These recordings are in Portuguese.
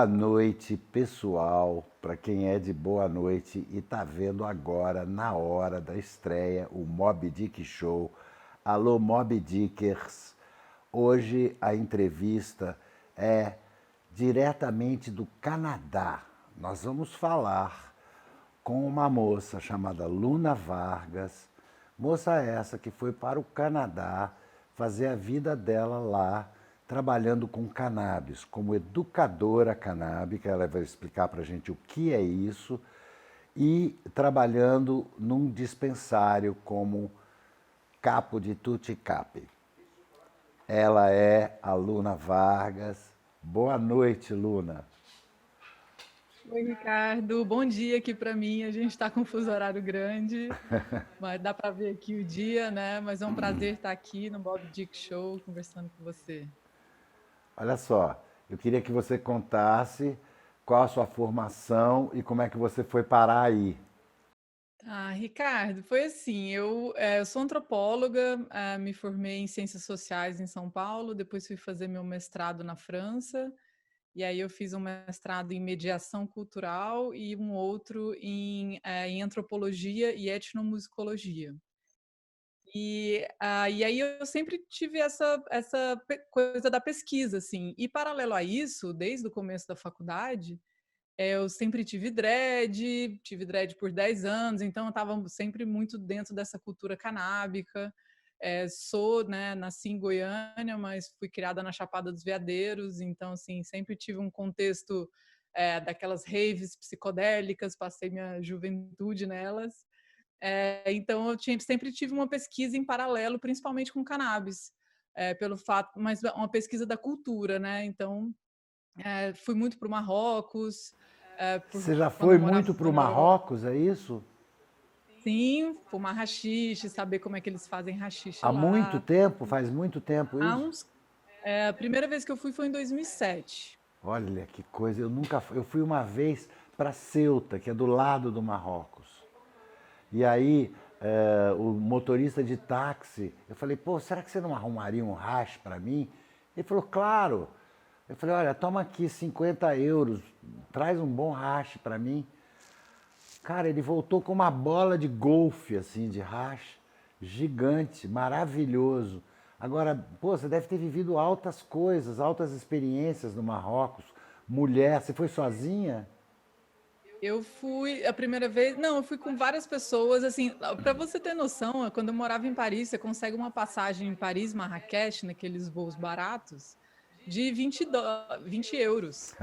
Boa noite, pessoal. Para quem é de boa noite e tá vendo agora, na hora da estreia, o Mob Dick Show. Alô, Mob Dickers. Hoje a entrevista é diretamente do Canadá. Nós vamos falar com uma moça chamada Luna Vargas. Moça essa que foi para o Canadá fazer a vida dela lá, trabalhando com cannabis, como educadora canábica. Ela vai explicar para a gente o que é isso, e trabalhando num dispensário como capo de tutti-capi. Ela é a Luna Vargas. Boa noite, Luna. Oi, Ricardo. Bom dia aqui para mim. A gente está com um fuso horário grande, mas dá para ver aqui o dia, né? Mas é um prazer estar aqui no Bob Dick Show conversando com você. Olha só, eu queria que você contasse qual a sua formação e como é que você foi parar aí. Ah, Ricardo, foi assim, eu sou antropóloga, me formei em Ciências Sociais em São Paulo, depois fui fazer meu mestrado na França, e aí eu fiz um mestrado em Mediação Cultural e um outro em Antropologia e Etnomusicologia. E aí eu sempre tive essa coisa da pesquisa, assim. E paralelo a isso, desde o começo da faculdade, eu sempre tive dread por 10 anos, então eu estava sempre muito dentro dessa cultura canábica. Sou, né, nasci em Goiânia, mas fui criada na Chapada dos Veadeiros, então assim, sempre tive um contexto daquelas raves psicodélicas, passei minha juventude nelas. Então eu sempre tive uma pesquisa em paralelo, principalmente com cannabis, pelo fato, mas uma pesquisa da cultura, né? Então fui muito para o Marrocos, Você já quando foi eu morava muito para o na Europa. Marrocos, é isso? Sim, fumar haxixe, saber como é que eles fazem haxixe Há muito lá. tempo? Faz muito tempo Há isso? uns, a primeira vez que eu fui foi em 2007. Olha que coisa, eu nunca fui. Eu fui uma vez para Ceuta, que é do lado do Marrocos. E aí, o motorista de táxi, eu falei, pô, será que você não arrumaria um hash para mim? Ele falou, claro. Eu falei, olha, toma aqui 50 euros, traz um bom hash para mim. Cara, ele voltou com uma bola de golfe, assim, de hash, gigante, maravilhoso. Agora, pô, você deve ter vivido altas coisas, altas experiências no Marrocos. Mulher, você foi sozinha? Eu fui a primeira vez, não, eu fui com várias pessoas, assim, para você ter noção, quando eu morava em Paris, você consegue uma passagem em Paris, Marrakech, naqueles voos baratos, de 20 euros.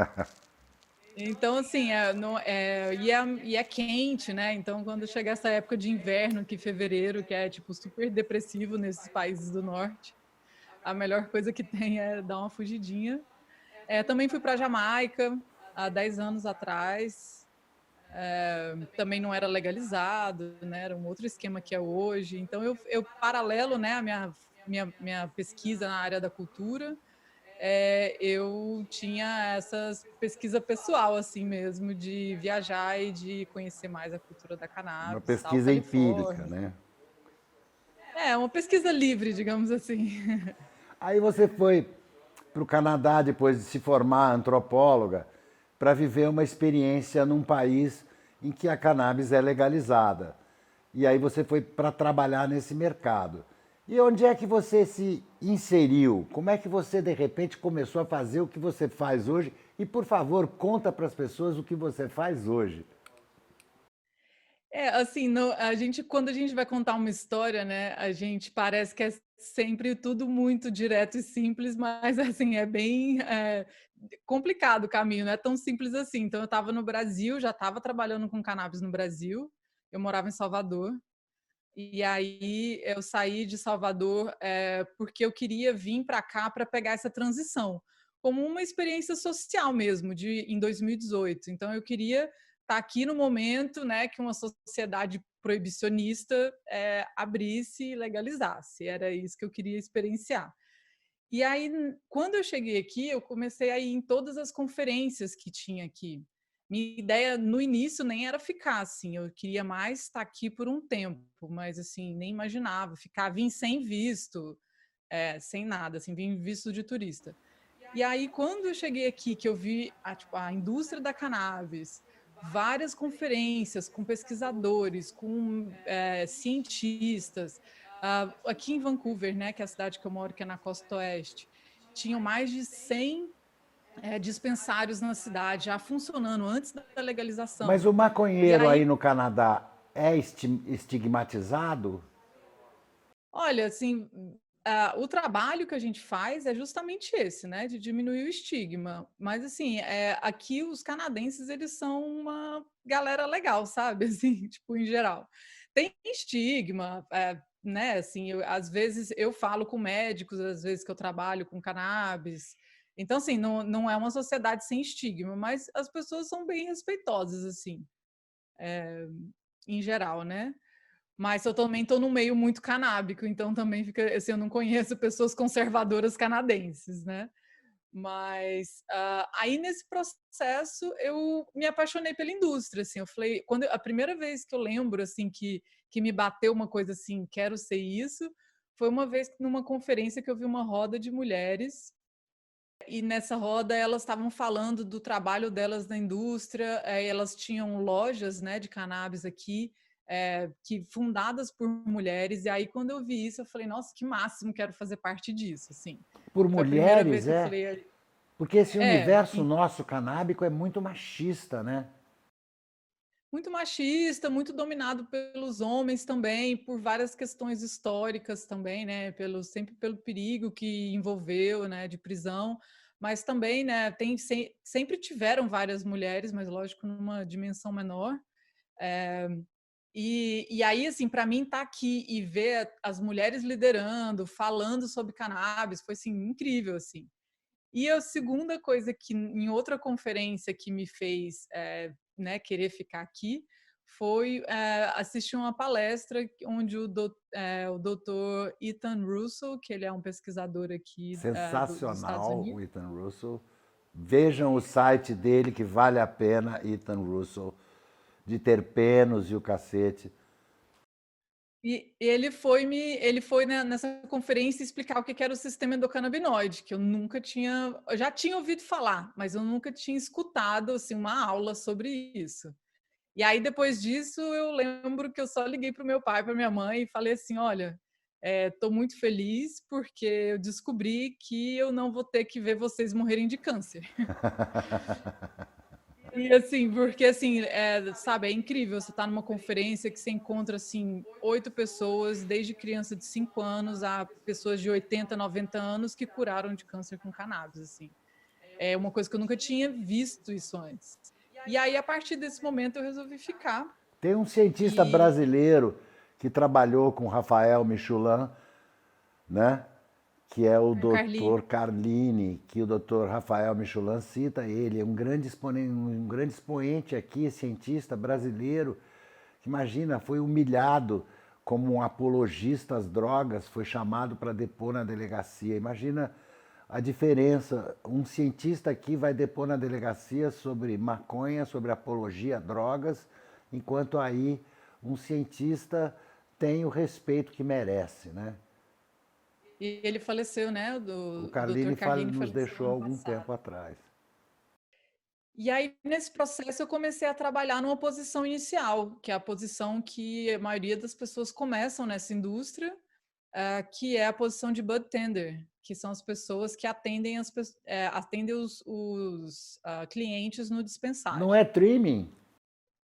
Então, assim, e é quente, né? Então, quando chega essa época de inverno, que fevereiro, que é, tipo, super depressivo nesses países do norte, a melhor coisa que tem é dar uma fugidinha. Também fui para Jamaica, há 10 anos atrás, também não era legalizado, né? Era um outro esquema que é hoje. Então, eu paralelo, né, a minha pesquisa na área da cultura, eu tinha essas pesquisa pessoal, assim mesmo, de viajar e de conhecer mais a cultura da Uma cannabis, tal, pesquisa empírica, Califórnia. né? Uma pesquisa livre, digamos assim. Aí você foi para o Canadá depois de se formar antropóloga para viver uma experiência num país em que a cannabis é legalizada. E aí você foi para trabalhar nesse mercado. E onde é que você se inseriu? Como é que você de repente começou a fazer o que você faz hoje? E por favor, conta para as pessoas o que você faz hoje. Assim, quando a gente vai contar uma história, né, a gente parece que é sempre tudo muito direto e simples, mas assim, é bem complicado o caminho, não é tão simples assim. Então, eu estava no Brasil, já estava trabalhando com cannabis no Brasil, eu morava em Salvador, e aí eu saí de Salvador porque eu queria vir para cá para pegar essa transição, como uma experiência social mesmo, em 2018. Então eu queria estar aqui no momento, né, que uma sociedade proibicionista abrisse e legalizasse. Era isso que eu queria experienciar. E aí, quando eu cheguei aqui, eu comecei a ir em todas as conferências que tinha aqui. Minha ideia no início nem era ficar assim, eu queria mais estar aqui por um tempo, mas assim, nem imaginava ficar, vim sem visto, sem nada, assim, vim visto de turista. E aí, quando eu cheguei aqui, que eu vi tipo, a indústria da cannabis, várias conferências com pesquisadores, com cientistas, aqui em Vancouver, né, que é a cidade que eu moro, que é na costa oeste, tinham mais de 100 dispensários na cidade, já funcionando antes da Mas legalização. o E maconheiro aí aí, no Canadá é estigmatizado? olha, assim, o trabalho que a gente faz é justamente esse, né, de diminuir o estigma. Mas, assim, aqui os canadenses, eles são uma galera legal, sabe? Assim, tipo, em geral. Tem estigma, né? Assim, às vezes eu falo com médicos, às vezes que eu trabalho com cannabis. Então, assim, não é uma sociedade sem estigma, mas as pessoas são bem respeitosas, assim, em geral, né? Mas eu também estou num meio muito canábico, então também fica assim, eu não conheço pessoas conservadoras canadenses, né? Mas aí nesse processo eu me apaixonei pela indústria, assim, eu falei, a primeira vez que eu lembro assim que me bateu uma coisa assim, quero ser isso, foi uma vez numa conferência que eu vi uma roda de mulheres e nessa roda elas estavam falando do trabalho delas na indústria, elas tinham lojas, né, de cannabis aqui, que fundadas por mulheres, e aí quando eu vi isso, eu falei, nossa, que máximo, quero fazer parte disso, assim. Por Foi a primeira vez mulheres, que eu é? falei, Porque esse universo sim, nosso canábico é muito machista, né? muito machista, muito dominado pelos homens também, por várias questões históricas também, né, sempre pelo perigo que envolveu, né, de prisão, mas também, né, sempre tiveram várias mulheres, mas lógico numa dimensão menor. E aí, assim, para mim estar aqui e ver as mulheres liderando, falando sobre cannabis, foi assim incrível, assim. E a segunda coisa que em outra conferência que me fez né, querer ficar aqui foi assistir uma palestra onde o doutor Ethan Russell, que ele é um pesquisador aqui dos Estados Sensacional o Unidos, Ethan Russell. Vejam o site dele que vale a pena, Ethan Russell, de terpenos e o cacete. e ele foi nessa conferência explicar o que era o sistema endocannabinoide, que eu já tinha ouvido falar, mas eu nunca tinha escutado assim uma aula sobre isso. E aí, depois disso, eu lembro que eu só liguei para o meu pai, para minha mãe, e falei assim: olha, estou muito feliz porque eu descobri que eu não vou ter que ver vocês morrerem de câncer. E assim, porque assim, sabe, é incrível você estar numa conferência que você encontra assim 8 pessoas, desde criança de 5 anos a pessoas de 80, 90 anos que curaram de câncer com cannabis, assim. É uma coisa que eu nunca tinha visto isso antes. E aí, a partir desse momento, eu resolvi ficar. Tem um cientista E brasileiro que trabalhou com Rafael Michulan, né? Que é o a Carline. doutor Carline, que o doutor Rafael Michulan cita ele, é um grande expoente aqui, cientista brasileiro, que imagina, foi humilhado como um apologista às drogas, foi chamado para depor na delegacia. Imagina a diferença, um cientista aqui vai depor na delegacia sobre maconha, sobre apologia a drogas, enquanto aí um cientista tem o respeito que merece, né? E ele faleceu, né? O O Dr. Carlini Carline nos faleceu deixou há ano algum tempo passado. atrás. E aí, nesse processo, eu comecei a trabalhar numa posição inicial, que é a posição que a maioria das pessoas começam nessa indústria, que é a posição de bud tender, que são as pessoas que atendem, atendem os clientes no Não dispensário. é trimming?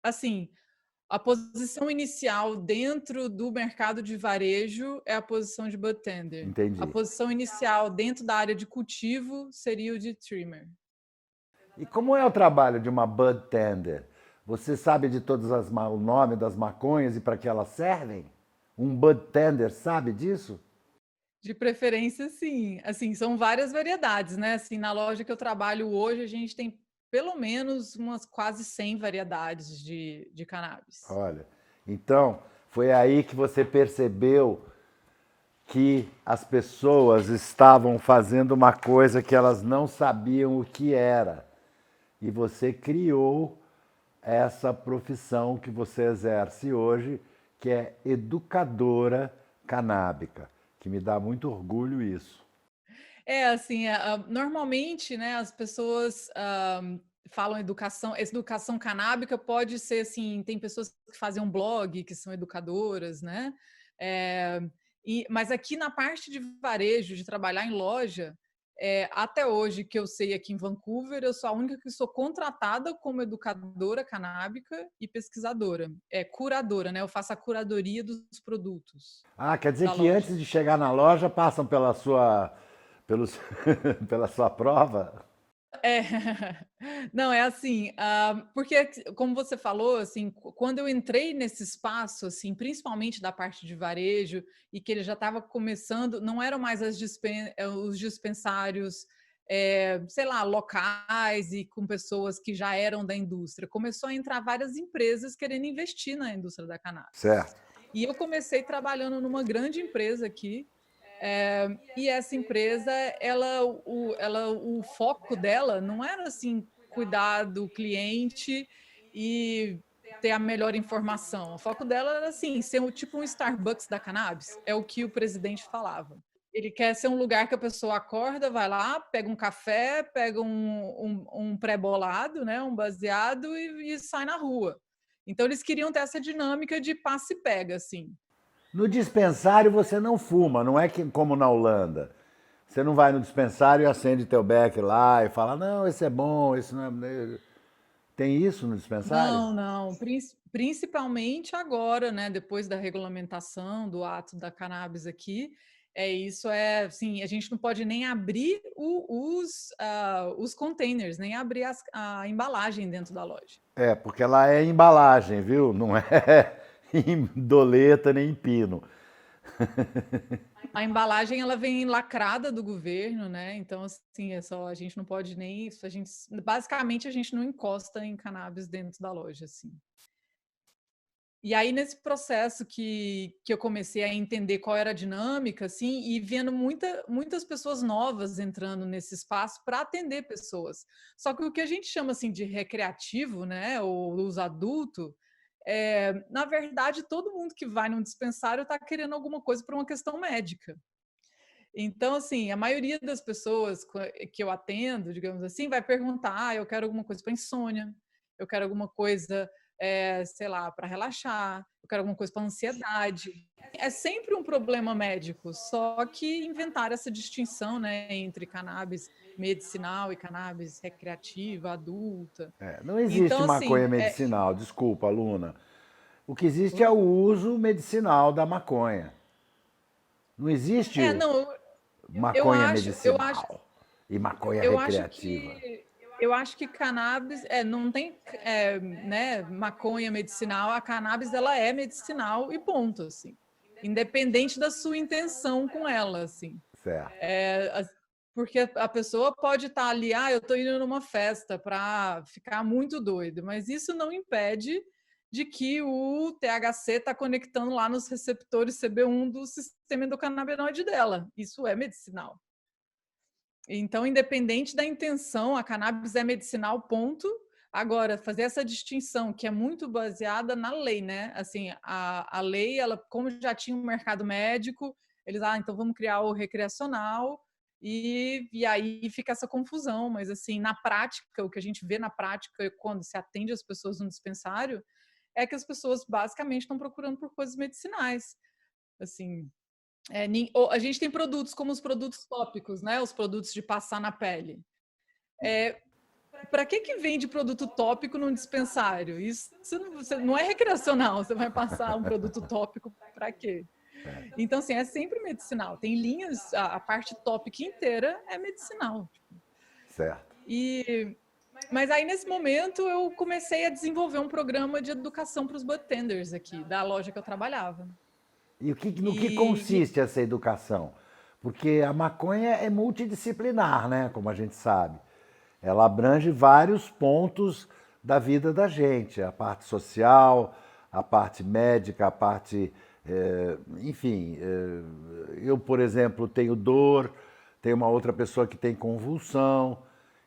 Assim, a posição inicial dentro do mercado de varejo é a posição de bud tender. A Entendi. posição inicial dentro da área de cultivo seria o de trimmer. E como é o trabalho de uma bud tender? Você sabe de o nome das maconhas e para que elas servem? Um bud tender sabe disso? De preferência, sim. Assim, são várias variedades, né? Assim, na loja que eu trabalho hoje, a gente tem pelo menos umas quase 100 variedades de cannabis. Olha, então foi aí que você percebeu que as pessoas estavam fazendo uma coisa que elas não sabiam o que era. E você criou essa profissão que você exerce hoje, que é educadora canábica, que me dá muito orgulho isso. assim, normalmente, né, as pessoas falam educação canábica pode ser assim, tem pessoas que fazem um blog, que são educadoras, né? Eh, mas aqui na parte de varejo, de trabalhar em loja, até hoje que eu sei aqui em Vancouver, eu sou a única que sou contratada como educadora canábica e pesquisadora, curadora, né? Eu faço a curadoria dos produtos Ah, quer dizer da que loja. antes de chegar na loja passam pelos, pela sua prova? É. Não, é assim, porque como você falou, assim, quando eu entrei nesse espaço, assim, principalmente da parte de varejo, e que ele já estava começando, não eram mais os dispensários, sei lá, locais e com pessoas que já eram da indústria. Começou a entrar várias empresas querendo investir na indústria da cannabis. Certo. E eu comecei trabalhando numa grande empresa aqui, e essa empresa, o foco dela não era assim cuidar do cliente e ter a melhor informação. O foco dela era assim ser tipo um Starbucks da cannabis. É o que o presidente falava. Ele quer ser um lugar que a pessoa acorda, vai lá, pega um café, pega um pré-bolado, né, um baseado e sai na rua. Então eles queriam ter essa dinâmica de passe e pega, assim. No dispensário você não fuma, não é que como na Holanda. Você não vai no dispensário e acende teu beck lá e fala, não, esse é bom, esse não é. Tem isso no dispensário? Não, não. Principalmente agora, né, depois da regulamentação do ato da cannabis aqui, isso assim, a gente não pode nem abrir os containers, nem abrir a embalagem dentro da loja. É, porque lá é embalagem, viu? Não é em doleta nem em pino. A embalagem ela vem lacrada do governo, né? Então, assim, a gente não pode nem isso, basicamente a gente não encosta em cannabis dentro da loja, assim. E aí, nesse processo que eu comecei a entender qual era a dinâmica, assim, e vendo muitas pessoas novas entrando nesse espaço para atender pessoas. Só que o que a gente chama assim de recreativo, né, ou uso adulto, na verdade, todo mundo que vai num dispensário está querendo alguma coisa por uma questão médica. Então, assim, a maioria das pessoas que eu atendo, digamos assim, vai perguntar: eu quero alguma coisa para insônia, eu quero alguma coisa, sei lá, para relaxar, eu quero alguma coisa para ansiedade. É sempre um problema médico, só que inventaram essa distinção, né, entre cannabis medicinal e cannabis recreativa, adulta. É, não existe Então, maconha assim, medicinal, desculpa, aluna. O que existe é o uso medicinal da maconha. Não existe não, eu maconha acho, eu acho medicinal e maconha Eu acho recreativa. que eu acho que cannabis não tem né, maconha medicinal, a cannabis ela é medicinal e ponto, assim, independente da sua intenção com ela, assim. Certo. Porque a pessoa pode estar ali, eu estou indo numa festa para ficar muito doido, mas isso não impede de que o THC está conectando lá nos receptores CB1 do sistema endocannabinoide dela. Isso é medicinal. Então, independente da intenção, a cannabis é medicinal, ponto. Agora, fazer essa distinção, que é muito baseada na lei, né? Assim, a lei, ela, como já tinha um mercado médico, eles, então vamos criar o recreacional, e aí fica essa confusão. Mas, assim, na prática, o que a gente vê na prática, quando se atende as pessoas no dispensário, é que as pessoas basicamente estão procurando por coisas medicinais. Assim, a gente tem produtos como os produtos tópicos, né? Os produtos de passar na pele. Para que vende produto tópico num dispensário? Isso não é recreacional. Você vai passar um produto tópico para quê? Então, assim, é sempre medicinal. Tem linhas, a parte tópica inteira é medicinal. Certo. Mas aí, nesse momento, eu comecei a desenvolver um programa de educação para os bartenders aqui, da loja que eu trabalhava. E no que E consiste essa educação? Porque a maconha é multidisciplinar, né? Como a gente sabe. Ela abrange vários pontos da vida da gente, a parte social, a parte médica, a parte. Enfim, eu, por exemplo, tenho dor, tem uma outra pessoa que tem convulsão.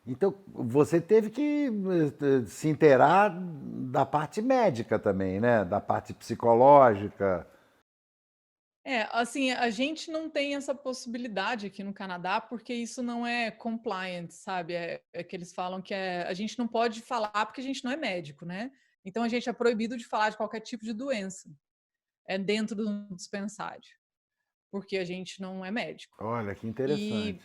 Então, você teve que se inteirar da parte médica também, né? Da parte psicológica. Assim, a gente não tem essa possibilidade aqui no Canadá, porque isso não é compliant, sabe? É que eles falam que a gente não pode falar porque a gente não é médico, né? Então a gente é proibido de falar de qualquer tipo de doença dentro do dispensário, porque a gente não é médico. Olha, que interessante.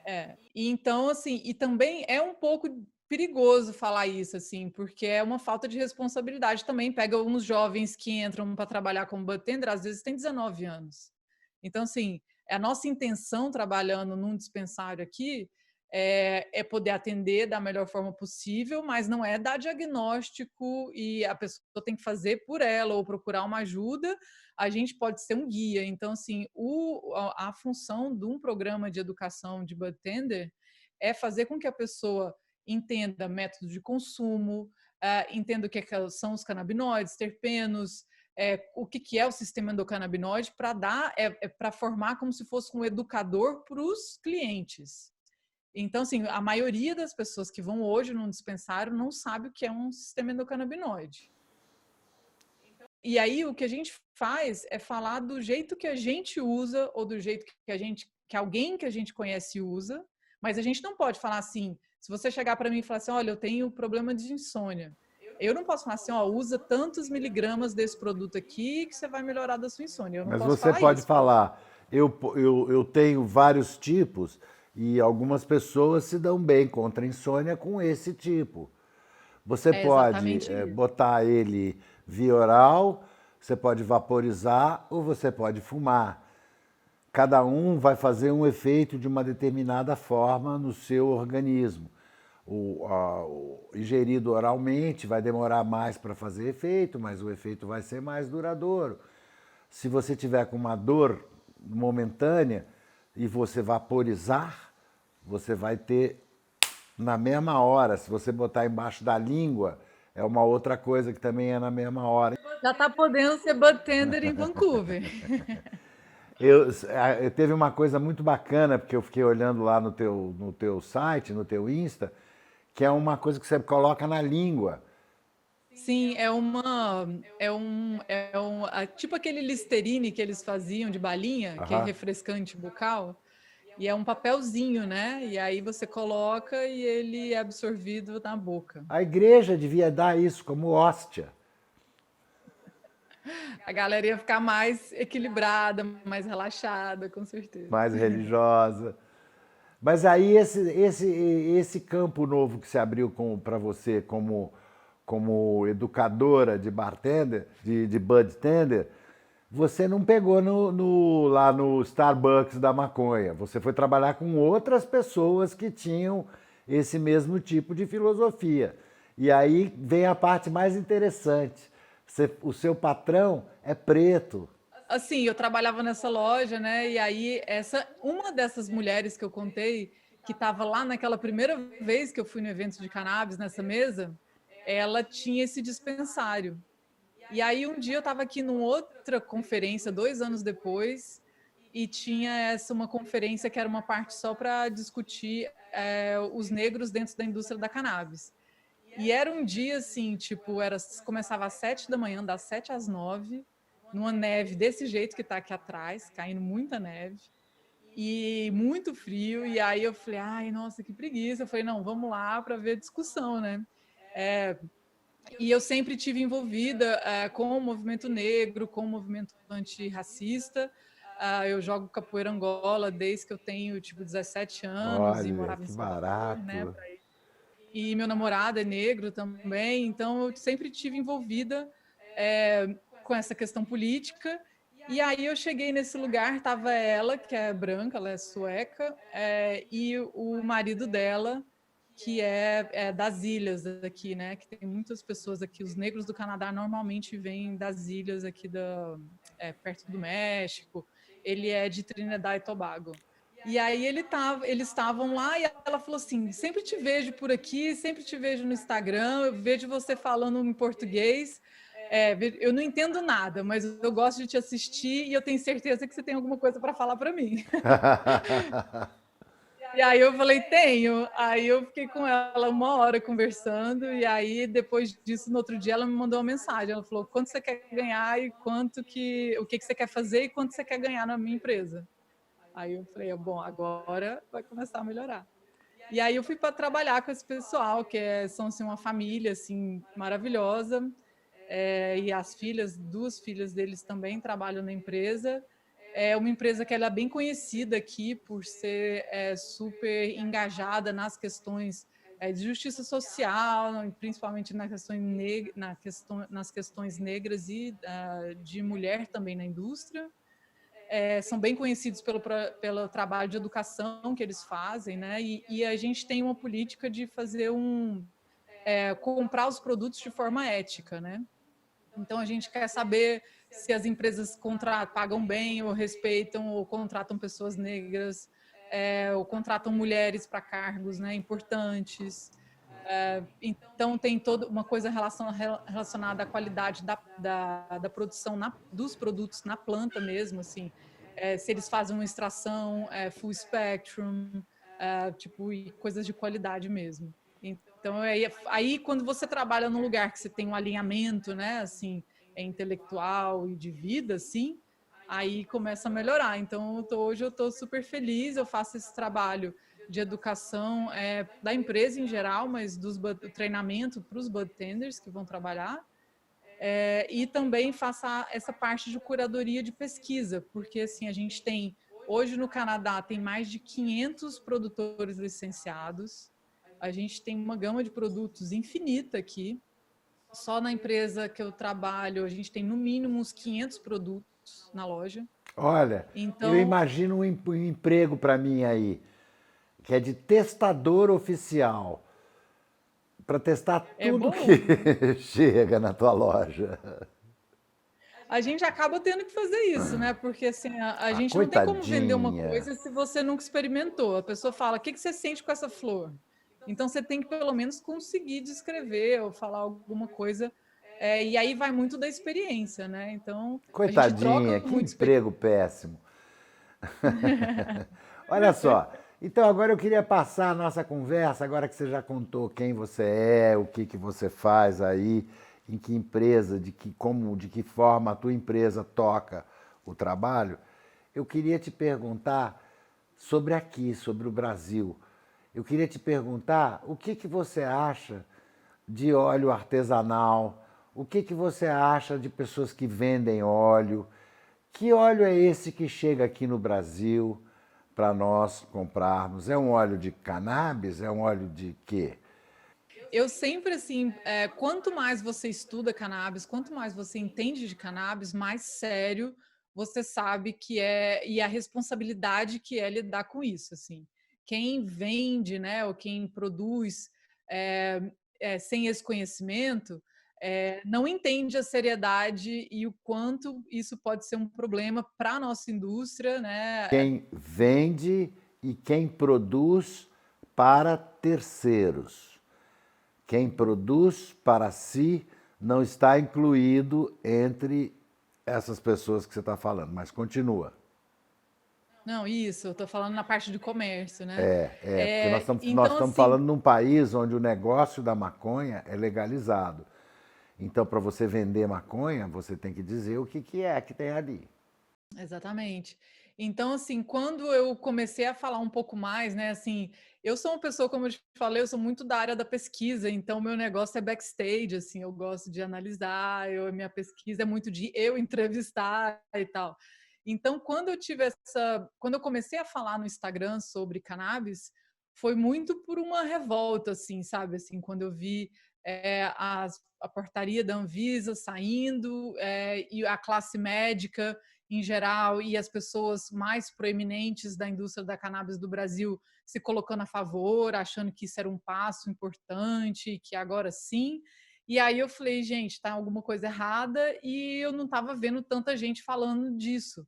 E e então, assim, e também é um pouco perigoso falar isso, assim, porque é uma falta de responsabilidade também. Pega uns jovens que entram para trabalhar como bartender, às vezes tem 19 anos. Então, assim, a nossa intenção trabalhando num dispensário aqui é poder atender da melhor forma possível, mas não é dar diagnóstico e a pessoa tem que fazer por ela ou procurar uma ajuda. A gente pode ser um guia. Então, assim, a função de um programa de educação de bartender é fazer com que a pessoa entenda método de consumo, entenda o que são os canabinoides, terpenos, o que é o sistema endocannabinoide, para dar, para formar como se fosse um educador para os clientes. Então, assim, a maioria das pessoas que vão hoje num dispensário não sabe o que é um sistema endocannabinoide. E aí o que a gente faz é falar do jeito que a gente usa ou do jeito que alguém que a gente conhece usa, mas a gente não pode falar assim, se você chegar para mim e falar assim, olha, eu tenho problema de insônia. Eu não posso falar assim, ó, usa tantos miligramas desse produto aqui que você vai melhorar da sua insônia. Eu não Mas posso você falar pode isso. falar, eu tenho vários tipos e algumas pessoas se dão bem contra a insônia com esse tipo. Você É pode exatamente isso. botar ele via oral, você pode vaporizar ou você pode fumar. Cada um vai fazer um efeito de uma determinada forma no seu organismo. O ingerido oralmente vai demorar mais para fazer efeito, mas o efeito vai ser mais duradouro. Se você tiver com uma dor momentânea e você vaporizar, você vai ter na mesma hora. Se você botar embaixo da língua, é uma outra coisa que também é na mesma hora. Já está podendo ser bartender em Vancouver. Teve uma coisa muito bacana, porque eu fiquei olhando lá no teu site, no teu Insta, que é uma coisa que você coloca na língua. Sim, tipo aquele Listerine que eles faziam de balinha, que é Aham. refrescante bucal, e é um papelzinho, né? E aí você coloca e ele é absorvido na boca. A igreja devia dar isso como hóstia. A galera ia ficar mais equilibrada, mais relaxada, com certeza. Mais religiosa. Mas aí esse campo novo que se abriu para você como educadora de bartender, de budtender, você não pegou lá no Starbucks da maconha. Você foi trabalhar com outras pessoas que tinham esse mesmo tipo de filosofia. E aí vem a parte mais interessante. O seu patrão é preto. Assim, eu trabalhava nessa loja, né? E aí uma dessas mulheres que eu contei, que estava lá naquela primeira vez que eu fui no evento de cannabis nessa mesa, ela tinha esse dispensário. E aí um dia eu estava aqui numa outra conferência, 2 anos depois, e tinha uma conferência que era uma parte só para discutir os negros dentro da indústria da cannabis. E era um dia assim, tipo, começava às 7 da manhã, das 7 às 9, numa neve desse jeito que está aqui atrás, caindo muita neve, e muito frio. E aí eu falei, ai, nossa, que preguiça. Eu falei, não, vamos lá para ver a discussão, né? E eu sempre tive envolvida com o movimento negro, com o movimento antirracista. Eu jogo capoeira Angola desde que eu tenho, tipo, 17 anos e Olha, morava em que Salvador, né? barato. E meu namorado é negro também, então eu sempre tive envolvida com essa questão política. E aí eu cheguei nesse lugar, estava ela, que é branca, ela é sueca, e o marido dela, que é das ilhas daqui, né? Que tem muitas pessoas aqui. Os negros do Canadá normalmente vêm das ilhas aqui perto do México. Ele é de Trinidad e Tobago. E aí eles estavam lá e ela falou assim: sempre te vejo por aqui, sempre te vejo no Instagram, eu vejo você falando em português. Eu não entendo nada, mas eu gosto de te assistir e eu tenho certeza que você tem alguma coisa para falar para mim. E aí eu falei, tenho. Aí eu fiquei com ela 1 hora conversando, e aí depois disso, no outro dia, ela me mandou uma mensagem. Ela falou, quanto você quer ganhar e o que você quer fazer e quanto você quer ganhar na minha empresa. Aí eu falei, bom, agora vai começar a melhorar. E aí eu fui para trabalhar com esse pessoal, são assim, uma família assim, maravilhosa, e as filhas, 2 filhas deles também trabalham na empresa. É uma empresa que ela é bem conhecida aqui por ser super engajada nas questões de justiça social, principalmente nas questões negras e de mulher também na indústria. São bem conhecidos pelo trabalho de educação que eles fazem, né? E a gente tem uma política de fazer comprar os produtos de forma ética, né? Então a gente quer saber se as empresas pagam bem, ou respeitam, ou contratam pessoas negras, ou contratam mulheres para cargos, né, importantes. Então tem toda uma coisa relacionada à qualidade da produção dos produtos na planta mesmo, assim, se eles fazem uma extração full spectrum, tipo, e coisas de qualidade mesmo. Então, aí quando você trabalha num lugar que você tem um alinhamento, né, assim, intelectual e de vida, assim, aí começa a melhorar. Então, hoje eu estou super feliz, eu faço esse trabalho de educação da empresa em geral, mas do treinamento para os bartenders que vão trabalhar, e também faço essa parte de curadoria de pesquisa, porque assim a gente tem, hoje no Canadá, tem mais de 500 produtores licenciados, a gente tem uma gama de produtos infinita aqui, só na empresa que eu trabalho, a gente tem no mínimo uns 500 produtos na loja. Olha, eu Então, imagino um emprego para mim aí, que é de testador oficial, para testar é tudo bom. que chega na tua loja. A gente acaba tendo que fazer isso, né? Porque assim, a Ah, gente não tem como vender uma coitadinha. coisa se você nunca experimentou. A pessoa fala, o que você sente com essa flor? Então você tem que pelo menos conseguir descrever ou falar alguma coisa. E aí vai muito da experiência, né? Então a gente Coitadinha, troca que muito experiência. emprego péssimo. Olha só, então agora eu queria passar a nossa conversa, agora que você já contou quem você é, o que você faz aí, em que empresa, de que forma a tua empresa toca o trabalho, eu queria te perguntar sobre aqui, sobre o Brasil. Eu queria te perguntar o que você acha de óleo artesanal, o que você acha de pessoas que vendem óleo, que óleo é esse que chega aqui no Brasil para nós comprarmos? É um óleo de cannabis? É um óleo de quê? Eu sempre, assim, quanto mais você estuda cannabis, quanto mais você entende de cannabis, mais sério você sabe que e a responsabilidade que é lidar com isso, assim. Quem vende, né, ou quem produz é, sem esse conhecimento, não entende a seriedade e o quanto isso pode ser um problema para a nossa indústria, né? Quem vende e quem produz para terceiros. Quem produz para si não está incluído entre essas pessoas que você está falando, mas continua. Não, isso, eu estou falando na parte de comércio, né? Porque nós Então, estamos assim, falando num país onde o negócio da maconha é legalizado. Então, para você vender maconha, você tem que dizer o que é que tem ali. exatamente. Então, assim, quando eu comecei a falar um pouco mais, né, assim, eu sou uma pessoa, como eu te falei, eu sou muito da área da pesquisa, então meu negócio é backstage, assim, eu gosto de analisar, minha pesquisa é muito de eu entrevistar e tal. Então, quando eu comecei a falar no Instagram sobre cannabis, foi muito por uma revolta, assim, sabe, assim, quando eu vi a portaria da Anvisa saindo, e a classe médica em geral e as pessoas mais proeminentes da indústria da cannabis do Brasil se colocando a favor, achando que isso era um passo importante, que agora sim. E aí eu falei, gente, tá alguma coisa errada e eu não estava vendo tanta gente falando disso,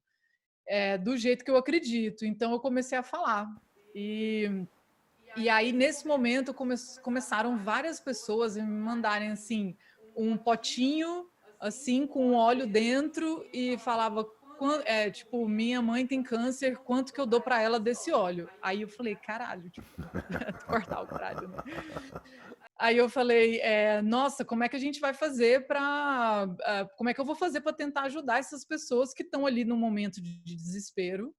do jeito que eu acredito. Então eu comecei a falar. E aí, nesse momento, começaram várias pessoas a me mandarem assim um potinho assim com óleo dentro e falava tipo, minha mãe tem câncer, quanto que eu dou para ela desse óleo? Aí eu falei, caralho, tipo, cortar o caralho, né? Aí eu falei, nossa, como é que a gente vai fazer para, como é que eu vou fazer para tentar ajudar essas pessoas que estão ali no momento de desespero,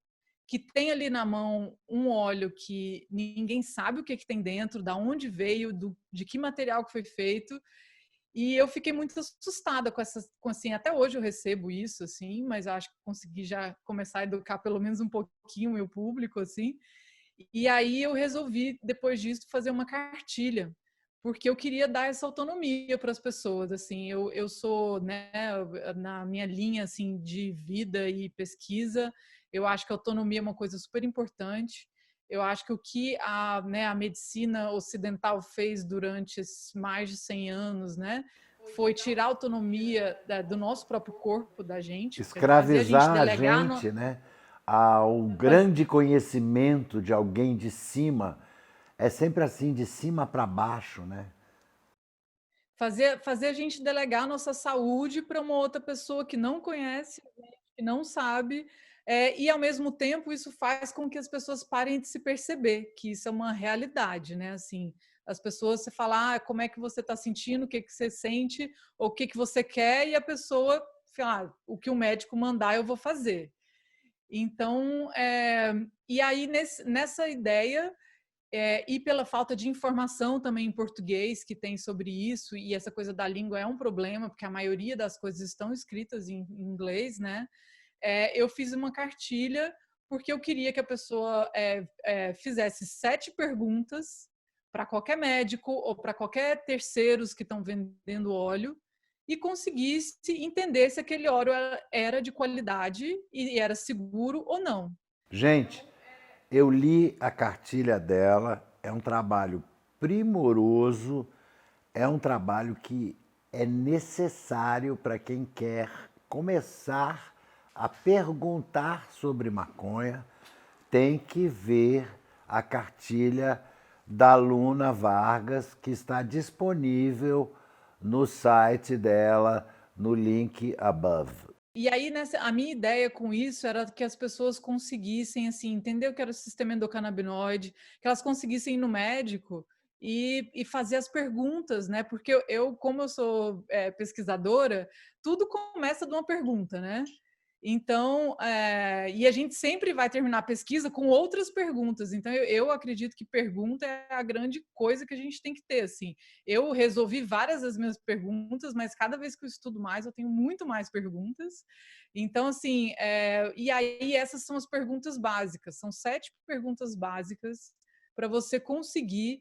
que tem ali na mão um óleo que ninguém sabe o que, que tem dentro, da onde veio, de que material que foi feito. E eu fiquei muito assustada assim, até hoje eu recebo isso, assim, mas acho que consegui já começar a educar pelo menos um pouquinho o meu público, assim. E aí eu resolvi, depois disso, fazer uma cartilha, porque eu queria dar essa autonomia para as pessoas, assim. Eu sou, né, na minha linha, assim, de vida e pesquisa, eu acho que a autonomia é uma coisa super importante. Eu acho que o que a medicina ocidental fez durante esses mais de 100 anos, né, foi tirar a autonomia do nosso próprio corpo, da gente, fazer a gente Escravizar a delegar gente, né, ao grande conhecimento de alguém de cima. É sempre assim, de cima para baixo, né? fazer a gente delegar a nossa saúde para uma outra pessoa que não conhece, que não sabe, e ao mesmo tempo isso faz com que as pessoas parem de se perceber, que isso é uma realidade, né? Assim, as pessoas, você fala, como é que você está sentindo, o que, que você sente, ou o que, que você quer, e a pessoa fala, o que o médico mandar eu vou fazer. Então, e aí nessa ideia e pela falta de informação também em português que tem sobre isso, e essa coisa da língua é um problema, porque a maioria das coisas estão escritas em inglês, né? Eu fiz uma cartilha porque eu queria que a pessoa fizesse 7 perguntas para qualquer médico ou para qualquer terceiros que estão vendendo óleo e conseguisse entender se aquele óleo era de qualidade e era seguro ou não. Gente, eu li a cartilha dela, é um trabalho primoroso, é um trabalho que é necessário para quem quer começar a perguntar sobre maconha, tem que ver a cartilha da Luna Vargas, que está disponível no site dela, no link above. E aí, a minha ideia com isso era que as pessoas conseguissem, assim, entender o que era o sistema endocannabinoide, que elas conseguissem ir no médico e fazer as perguntas, né? Porque como eu sou pesquisadora, tudo começa de uma pergunta, né? Então, e a gente sempre vai terminar a pesquisa com outras perguntas. Então, eu acredito que pergunta é a grande coisa que a gente tem que ter, assim. Eu resolvi várias das minhas perguntas, mas cada vez que eu estudo mais, eu tenho muito mais perguntas. Então, assim, e aí essas são as perguntas básicas. São 7 perguntas básicas para você conseguir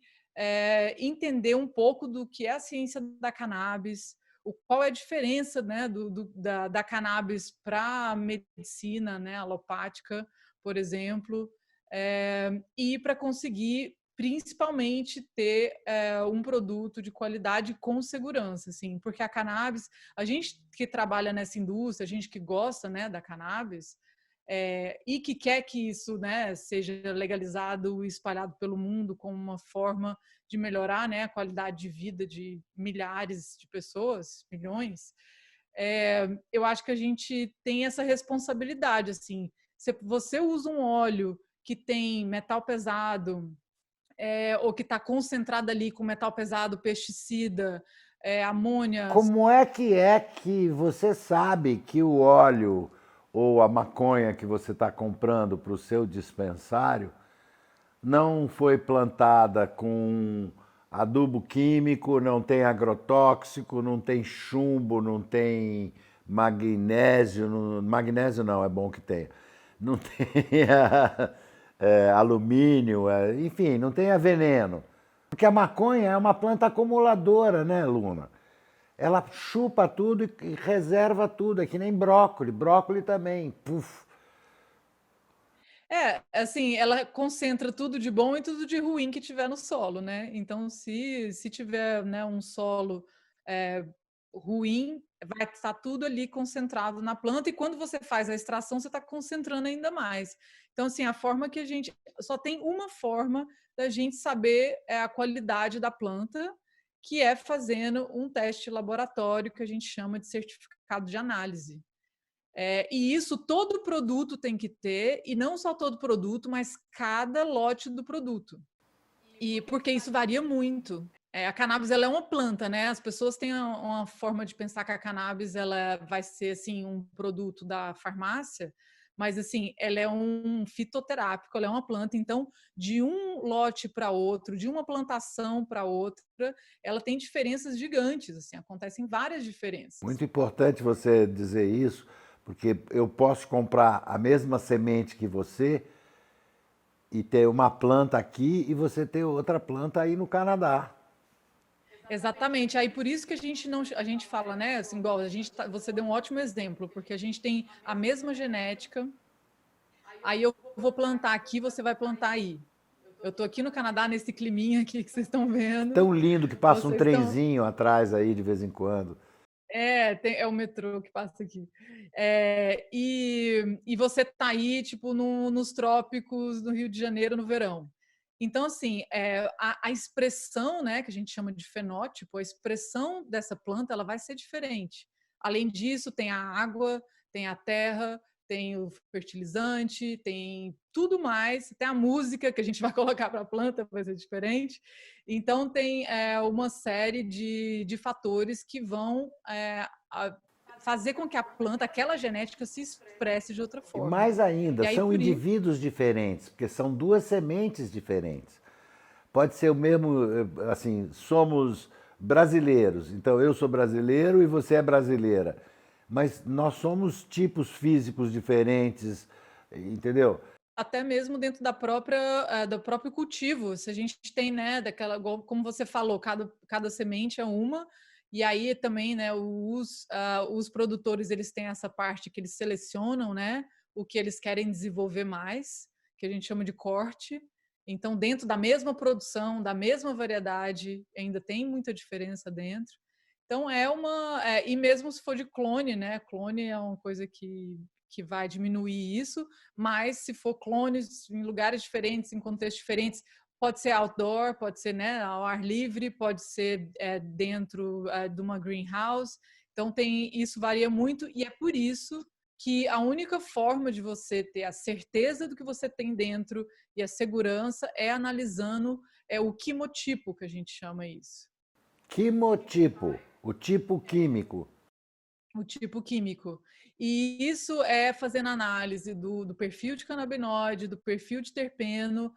entender um pouco do que é a ciência da cannabis, qual é a diferença, né, da cannabis para a medicina, né, alopática, por exemplo, e para conseguir principalmente ter um produto de qualidade com segurança, assim, porque a cannabis, a gente que trabalha nessa indústria, a gente que gosta, né, da cannabis, e que quer que isso, né, seja legalizado e espalhado pelo mundo como uma forma de melhorar, né, a qualidade de vida de milhares de pessoas, milhões, eu acho que a gente tem essa responsabilidade, assim. Se você usa um óleo que tem metal pesado, ou que está concentrado ali com metal pesado, pesticida, amônia. Como é que você sabe que o óleo ou a maconha que você está comprando para o seu dispensário não foi plantada com adubo químico, não tem agrotóxico, não tem chumbo, não tem magnésio, magnésio não, é bom que tenha, não tem alumínio, enfim, não tem veneno. Porque a maconha é uma planta acumuladora, né, Luna? Ela chupa tudo e reserva tudo, é que nem brócolis. Brócolis também, puf. Assim, ela concentra tudo de bom e tudo de ruim que tiver no solo, né? Então, se tiver, né, um solo ruim, vai estar tudo ali concentrado na planta, e quando você faz a extração, você está concentrando ainda mais. Então, assim, a forma que a gente. Só tem uma forma da gente saber a qualidade da planta, que é fazendo um teste laboratório que a gente chama de certificado de análise. E isso todo produto tem que ter, e não só todo produto, mas cada lote do produto. E porque isso varia muito. A cannabis ela é uma planta, né? As pessoas têm uma forma de pensar que a cannabis ela vai ser assim um produto da farmácia, mas assim ela é um fitoterápico, ela é uma planta. Então, de um lote para outro, de uma plantação para outra, ela tem diferenças gigantes. Assim, acontecem várias diferenças. Muito importante você dizer isso, porque eu posso comprar a mesma semente que você e ter uma planta aqui e você ter outra planta aí no Canadá. Exatamente. Aí por isso que a gente não, a gente fala, né? Assim, igual você deu um ótimo exemplo, porque a gente tem a mesma genética. Aí eu vou plantar aqui, você vai plantar aí. Eu estou aqui no Canadá nesse climinha aqui que vocês estão vendo. Tão lindo que passa um Vocês estão trenzinho atrás aí de vez em quando. é o metrô que passa aqui. E você tá aí, tipo, nos trópicos do Rio de Janeiro no verão. Então, assim, a expressão, né, que a gente chama de fenótipo, a expressão dessa planta, ela vai ser diferente. Além disso, tem a água, tem a terra, tem o fertilizante, tem tudo mais, tem a música que a gente vai colocar para a planta, vai ser diferente. Então, tem uma série de fatores que vão fazer com que a planta, aquela genética, se expresse de outra E forma. mais ainda, E aí, são por isso, indivíduos diferentes, porque são duas sementes diferentes. Pode ser o mesmo, assim, somos brasileiros, então eu sou brasileiro e você é brasileira, mas nós somos tipos físicos diferentes, entendeu? até mesmo dentro do próprio cultivo, se a gente tem, né, como você falou, cada semente é uma, e aí também, né, os produtores, eles têm essa parte que eles selecionam, né, o que eles querem desenvolver mais, que a gente chama de corte. Então, dentro da mesma produção, da mesma variedade, ainda tem muita diferença dentro. Então, e mesmo se for de clone, né, clone é uma coisa que vai diminuir isso, mas se for clones em lugares diferentes, em contextos diferentes, pode ser outdoor, pode ser, né, ao ar livre, pode ser dentro de uma greenhouse. Então isso varia muito, e é por isso que a única forma de você ter a certeza do que você tem dentro e a segurança é analisando o quimotipo, que a gente chama isso. Quimotipo, o tipo químico. O tipo químico. E isso é fazendo análise do perfil de canabinoide, do perfil de terpeno,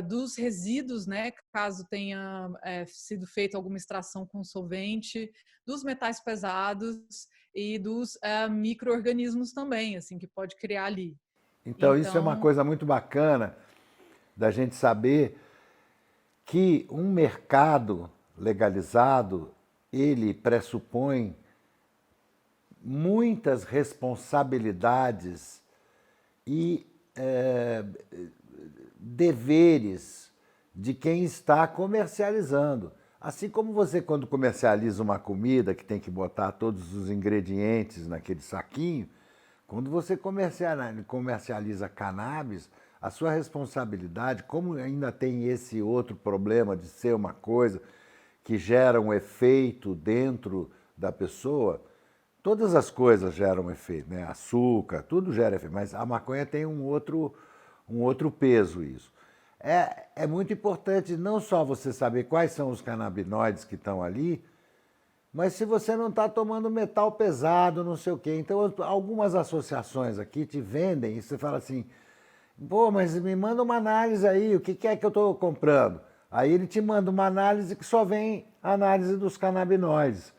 dos resíduos, né, caso tenha sido feita alguma extração com solvente, dos metais pesados e dos micro-organismos também, assim, que pode criar ali. Então, isso é uma Então, coisa muito bacana da gente saber que um mercado legalizado, ele pressupõe muitas responsabilidades e deveres de quem está comercializando. Assim como você, quando comercializa uma comida que tem que botar todos os ingredientes naquele saquinho, quando você comercializa cannabis, a sua responsabilidade, como ainda tem esse outro problema de ser uma coisa que gera um efeito dentro da pessoa, todas as coisas geram efeito, né? Açúcar, tudo gera efeito, mas a maconha tem um outro peso isso. É muito importante não só você saber quais são os canabinoides que estão ali, mas se você não está tomando metal pesado, não sei o quê. Então, algumas associações aqui te vendem e você fala assim, pô, mas me manda uma análise aí, o que é que eu estou comprando? Aí ele te manda uma análise que só vem análise dos canabinoides.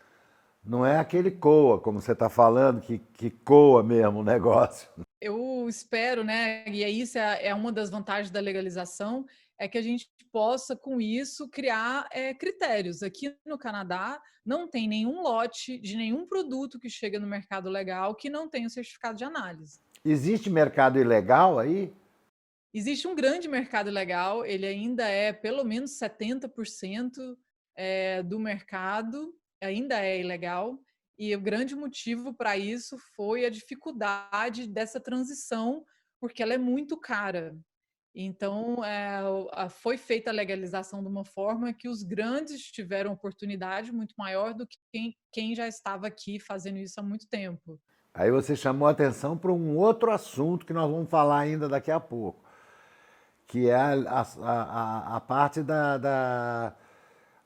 Não é aquele coa, como você está falando, que coa mesmo o negócio. eu espero, né? E isso é uma das vantagens da legalização, é que a gente possa, com isso, criar critérios. Aqui no Canadá, não tem nenhum lote de nenhum produto que chega no mercado legal que não tenha o certificado de análise. Existe mercado ilegal aí? Existe um grande mercado legal, ele ainda é pelo menos 70% do mercado, ainda é ilegal, e o grande motivo para isso foi a dificuldade dessa transição, porque ela é muito cara. Então, foi feita a legalização de uma forma que os grandes tiveram oportunidade muito maior do que quem já estava aqui fazendo isso há muito tempo. Aí você chamou a atenção para um outro assunto que nós vamos falar ainda daqui a pouco, que é a parte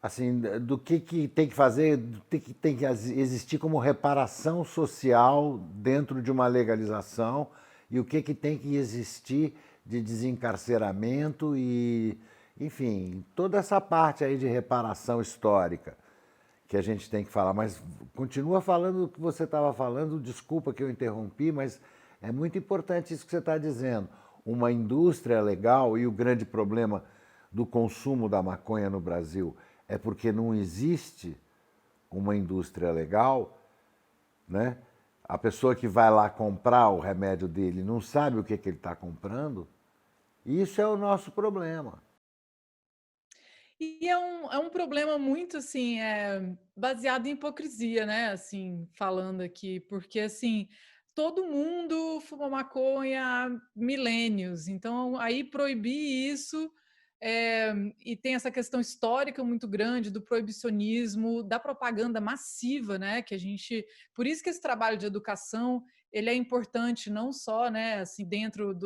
assim, do que tem que fazer, do que tem que existir como reparação social dentro de uma legalização e o que tem que existir de desencarceramento e, enfim, toda essa parte aí de reparação histórica que a gente tem que falar. Mas continua falando o que você estava falando, desculpa que eu interrompi, mas é muito importante isso que você está dizendo. Uma indústria legal, e o grande problema do consumo da maconha no Brasil é porque não existe uma indústria legal, né? A pessoa que vai lá comprar o remédio dele não sabe o que ele está comprando. Isso é o nosso problema. E é um problema muito, assim, baseado em hipocrisia, né, assim, falando aqui, porque, assim, todo mundo fuma maconha há milênios, então aí proibir isso, e tem essa questão histórica muito grande do proibicionismo, da propaganda massiva, né, que a gente por isso que esse trabalho de educação, ele é importante não só, né, assim, dentro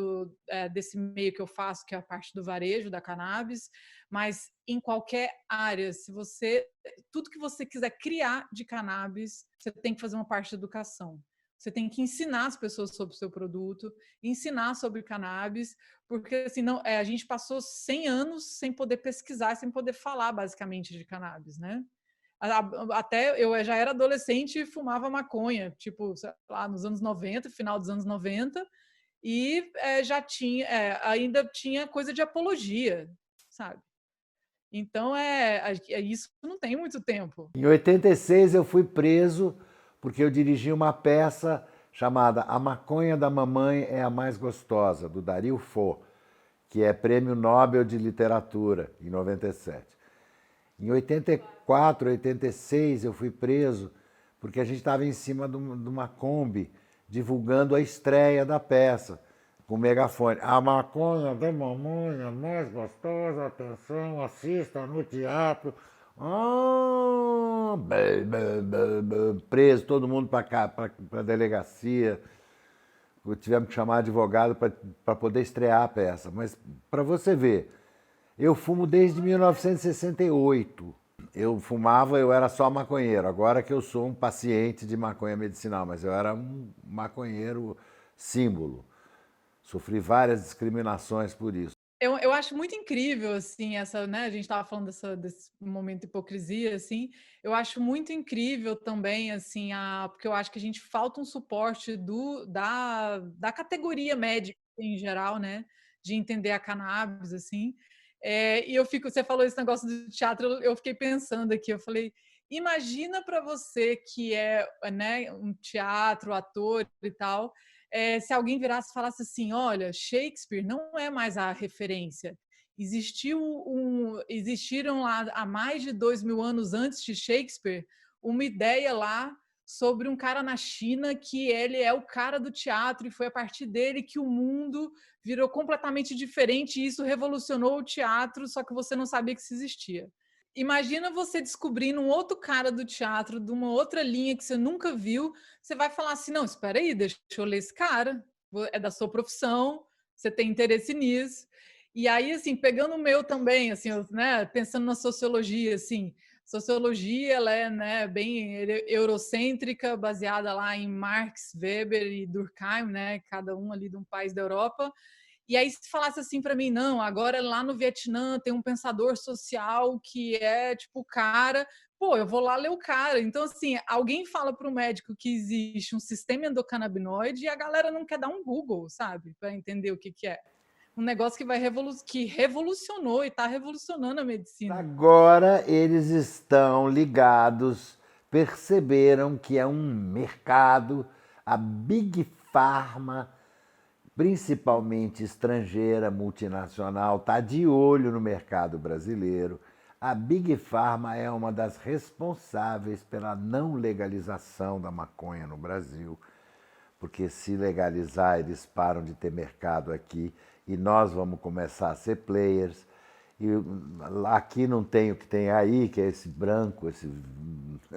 desse meio que eu faço, que é a parte do varejo da cannabis, mas em qualquer área, se você tudo que você quiser criar de cannabis, você tem que fazer uma parte de educação. Você tem que ensinar as pessoas sobre o seu produto, ensinar sobre cannabis, porque assim, não, a gente passou 100 anos sem poder pesquisar, sem poder falar basicamente de cannabis, né? Até eu já era adolescente e fumava maconha, tipo, sei lá, nos anos 90, final dos anos 90, e já tinha, ainda tinha coisa de apologia, sabe? Então, isso não tem muito tempo. Em 86 eu fui preso porque eu dirigi uma peça chamada A Maconha da Mamãe é a Mais Gostosa, do Dario Fo, que é Prêmio Nobel de Literatura, em 97. Em 84, 86 eu fui preso porque a gente estava em cima de uma Kombi divulgando a estreia da peça, com megafone. A maconha da mamãe é mais gostosa, atenção, assista no teatro. Ah, preso, todo mundo para cá, para a delegacia. Tivemos que chamar advogado para poder estrear a peça. Mas para você ver, eu fumo desde 1968. Eu fumava, eu era só maconheiro. Agora que eu sou um paciente de maconha medicinal, mas eu era um maconheiro símbolo. Sofri várias discriminações por isso. Eu acho muito incrível, assim, essa, né? A gente estava falando desse momento de hipocrisia, assim. Eu acho muito incrível também, assim, porque eu acho que a gente falta um suporte da categoria médica em geral, né? De entender a cannabis, assim. E você falou esse negócio do teatro, eu fiquei pensando aqui, eu falei, imagina para você que é, né, um teatro, ator e tal, se alguém virasse e falasse assim, olha, Shakespeare não é mais a referência. Existiram lá há mais de 2.000 anos antes de Shakespeare uma ideia lá sobre um cara na China que ele é o cara do teatro e foi a partir dele que o mundo virou completamente diferente e isso revolucionou o teatro, só que você não sabia que isso existia. Imagina você descobrindo um outro cara do teatro, de uma outra linha que você nunca viu, você vai falar assim, não, espera aí, deixa eu ler esse cara, é da sua profissão, você tem interesse nisso. E aí, assim, pegando o meu também, assim, né, pensando na sociologia, assim, sociologia, ela é, né, bem eurocêntrica, baseada lá em Marx, Weber e Durkheim, né, cada um ali de um país da Europa, e aí, se falasse assim para mim, não, agora lá no Vietnã tem um pensador social que é tipo o cara, pô, eu vou lá ler o cara. Então, assim, alguém fala para o médico que existe um sistema endocannabinoide e a galera não quer dar um Google, sabe, para entender o que é. Um negócio que revolucionou e está revolucionando a medicina. Agora eles estão ligados, perceberam que é um mercado, a Big Pharma, principalmente estrangeira, multinacional, está de olho no mercado brasileiro. A Big Pharma é uma das responsáveis pela não legalização da maconha no Brasil, porque se legalizar eles param de ter mercado aqui e nós vamos começar a ser players. E aqui não tem o que tem aí, que é esse branco,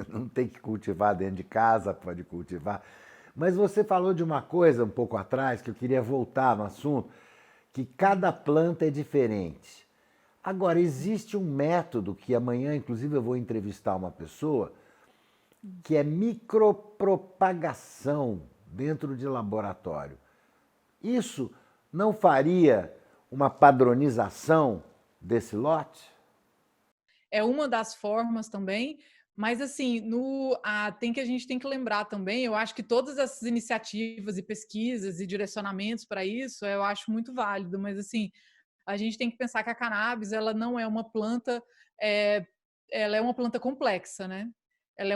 não tem que cultivar dentro de casa, pode cultivar. Mas você falou de uma coisa um pouco atrás, que eu queria voltar no assunto, que cada planta é diferente. Agora, existe um método que amanhã, inclusive, eu vou entrevistar uma pessoa, que é micropropagação dentro de laboratório. Isso não faria uma padronização desse lote? É uma das formas também, mas assim, a gente tem que lembrar também, eu acho que todas essas iniciativas e pesquisas e direcionamentos para isso, eu acho muito válido, mas assim, a gente tem que pensar que a cannabis, ela não é uma planta, é, ela é uma planta complexa, né? Ela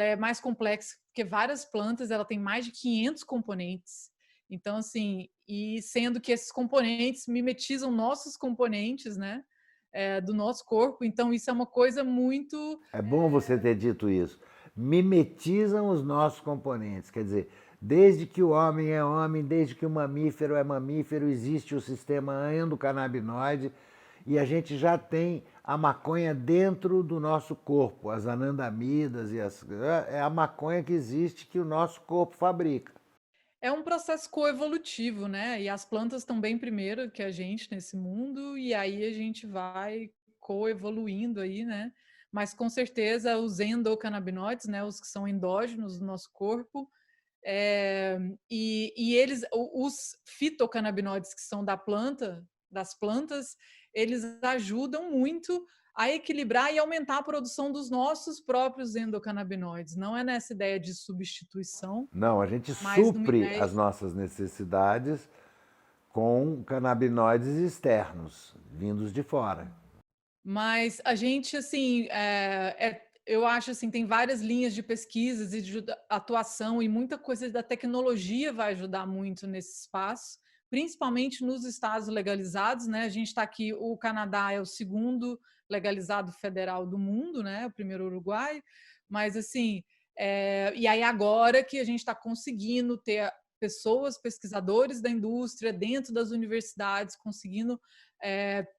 é mais complexa que várias plantas, ela tem mais de 500 componentes. Então, assim, e sendo que esses componentes mimetizam nossos componentes, né? Do nosso corpo. Então, isso é uma coisa muito. É bom você ter dito isso. Mimetizam os nossos componentes. Quer dizer, desde que o homem é homem, desde que o mamífero é mamífero, existe o sistema endocannabinoide e a gente já tem a maconha dentro do nosso corpo, as anandamidas e é a maconha que existe que o nosso corpo fabrica. É um processo coevolutivo, né? E as plantas estão bem primeiro que a gente nesse mundo, e aí a gente vai coevoluindo aí, né? Mas com certeza os endocannabinoides, né? Os que são endógenos do nosso corpo, os fitocannabinoides que são das plantas, eles ajudam muito a equilibrar e aumentar a produção dos nossos próprios endocannabinoides. Não é nessa ideia de substituição, Não, a gente mas numa supre ideia. as nossas necessidades com canabinoides externos, vindos de fora. Mas a gente, assim, eu acho assim, tem várias linhas de pesquisas e de atuação e muita coisa da tecnologia vai ajudar muito nesse espaço, principalmente nos estados legalizados, né? A gente está aqui, o Canadá é o segundo legalizado federal do mundo, né? O primeiro Uruguai, mas assim, e aí agora que a gente está conseguindo ter pessoas, pesquisadores da indústria dentro das universidades, conseguindo